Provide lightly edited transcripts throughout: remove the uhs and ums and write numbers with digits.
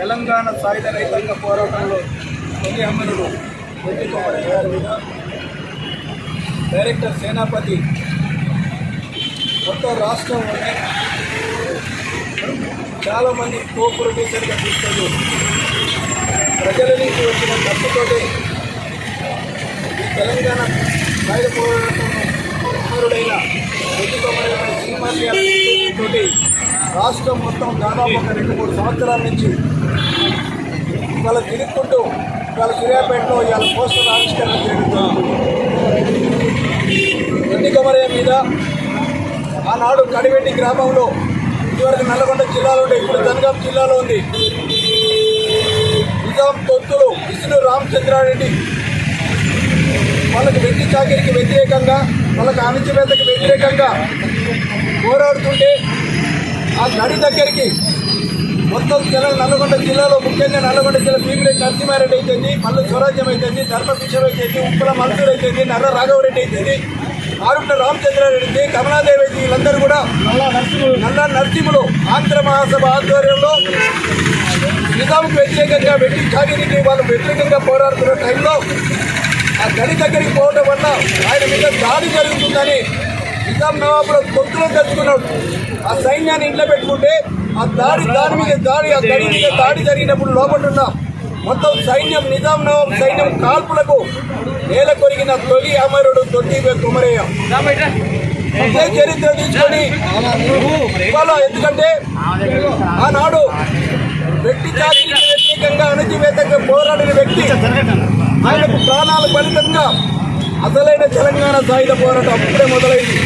తెలంగాణ సాయుధ రైతాంగ పోరాటంలో తొలి అమరుడు గారి మీద డైరెక్టర్ సేనాపతి మొత్తం రాష్ట్రంలోనే చాలామంది కో ప్రొడ్యూసర్గా తీసుకొని ప్రజల నుంచి వచ్చిన ఖర్చుతోటి ఈ తెలంగాణ సాయుధ పోరాటంలో అమరుడైన తోటి రాష్ట్రం మొత్తం దాదాపు ఒక 2-3 సంవత్సరాల నుంచి ఇవాళ తిరుగుకుంటూ ఇవాళ సూర్యాపేటలో ఇవాళ పోస్టర్ ఆవిష్కరణ చేయడం రెడ్డి కొమరయ్య మీద ఆనాడు కడివెడ్డి గ్రామంలో ఇదివరకు నల్లగొండ జిల్లాలో ఉండే ఇప్పుడు జనగాం జిల్లాలో ఉంది నిజాం తొత్తులు విష్ణు రామచంద్రారెడ్డి వాళ్ళకి వెట్టి చాకిరికి వ్యతిరేకంగా వాళ్ళకి అణచివేతకి వ్యతిరేకంగా పోరాడుతుంటే ఆ గడి దగ్గరికి మొత్తం నల్లగొండ జిల్లాలో ముఖ్యంగా నల్లగొండ జిల్లా భీమిరెడ్డి నరసింహారెడ్డి అయితేంది మళ్ళీ స్వరాజ్యం అయితేంది ధర్మభిషం అయితేంది ఉప్పల మన్సూర్ అయితేంది నర్ర రాఘవరెడ్డి అయితేంది ఆరుట్ల రామచంద్రారెడ్డి కమలాదేవి అయితే వీళ్ళందరూ కూడా నల్ల నరసింహులు ఆంధ్ర మహాసభ ఆధ్వర్యంలో నిజాంకు వ్యతిరేకంగా వెట్టి చాకిరికి వాళ్ళు వ్యతిరేకంగా పోరాడుతున్న టైంలో ఆ గడి దగ్గరికి పోవడం వల్ల ఆయన మీద దాడి జరుగుతుందని నిజాం నవాబులో తొత్తులో తెచ్చుకున్నాడు. ఆ సైన్యాన్ని ఇంట్లో పెట్టుకుంటే ఆ దాడి గడి మీద దాడి జరిగినప్పుడు లోపల మొత్తం సైన్యం నిజాం నవాబ్ సైన్యం కాల్పులకు నేల కొరిగిన తొలి అమరుడు తొట్టి కొమరయ్య. ఇదే చరిత్ర తీసుకొని ఇవాళ ఎందుకంటే ఆనాడు వ్యక్తి జాతికి వ్యతిరేకంగా అణచివేతంగా పోరాడిన వ్యక్తి ఆయనకు ప్రాణాల ఫలితంగా అసలైన తెలంగాణ సాయుధ పోరాటం అప్పుడే మొదలైంది.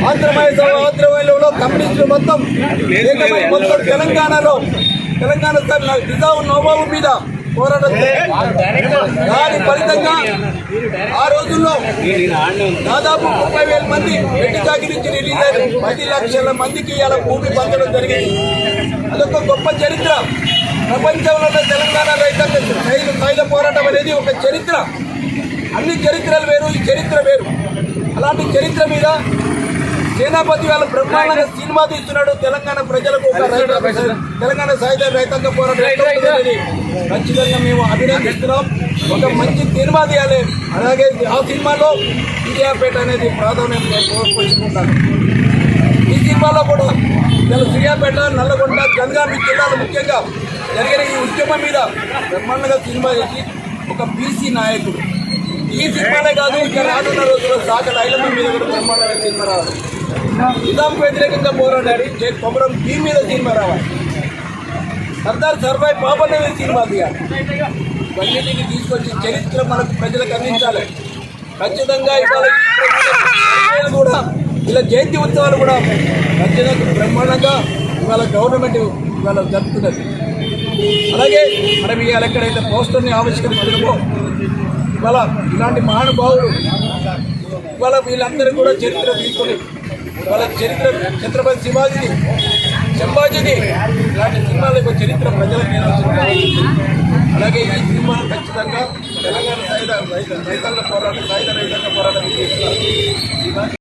ఆంధ్రప్రదేశ్లో కమ్యూనిస్టులు మొత్తం తెలంగాణలో నిజాం నవాబు మీద పోరాటం దాని ఫలితంగా ఆ రోజుల్లో దాదాపు 30,000 మంది వెట్టి చాకి నుంచి రిలీజ్ అయ్యారు. 10 లక్షల మందికి ఇలా భూమి పంచడం జరిగింది. అదొక గొప్ప చరిత్ర. ప్రపంచంలో తెలంగాణ రైతాంగ సాయుధ పోరాటం అనేది ఒక చరిత్ర. అన్ని చరిత్రలు వేరు, ఈ చరిత్ర వేరు. అలాంటి చరిత్ర మీద సేనాపతి వాళ్ళ బ్రహ్మాండంగా సినిమా తీస్తున్నాడు. తెలంగాణ ప్రజలకు ఒక తెలంగాణ సాయుధ రైతాంగ పోరాటం అనేది ఖచ్చితంగా మేము అభినందిస్తున్నాం. ఒక మంచి సినిమా తీయాలి. అలాగే ఆ సినిమాలో సూర్యాపేట అనేది ప్రాధాన్యం పోషించుకుంటాను. ఈ సినిమాలో కూడా సూర్యాపేట, నల్లగొండ, జనగాం జిల్లాలు ముఖ్యంగా జరిగిన ఈ ఉద్యమం మీద బ్రహ్మాండంగా సినిమా చేసి ఒక బీసీ నాయకుడు ఈ సినిమానే కాదు ఇంకా రానున్న రోజుల్లో సాగల ఐలమ్మ మీద కూడా బ్రహ్మాండంగా సినిమా రావాలి. నిజాంకు వ్యతిరేకంగా పోరాడాడు కొమరం భీం మీద సినిమా రావాలి. సర్దార్ సర్వాయి పాపన్న మీద సినిమా తీయాలి. ఇవన్నిటిని తీసుకొచ్చి చరిత్ర మనకు ప్రజలకు అందించాలి. ఖచ్చితంగా ఇవాళ కూడా ఇలా జయంతి ఉత్సవాలు కూడా ఖచ్చితంగా బ్రహ్మాండంగా ఇవాళ గవర్నమెంట్ ఇవాళ జరుపుతున్నది. అలాగే మనం ఇవాళ ఎక్కడైతే పోస్టర్ని ఆవిష్కరించడమో ఇవాళ ఇలాంటి మహానుభావులు ఇవాళ వీళ్ళందరూ కూడా చరిత్ర తీసుకొని వాళ్ళ చరిత్ర ఛత్రపతి శివాజీని, సంభాజీని ఇలాంటి సినిమాలకు చరిత్ర ప్రజలకు అలాగే ఈ సినిమాను ఖచ్చితంగా తెలంగాణ సాయుధ రైతాంగ పోరాటం చేస్తున్నారు.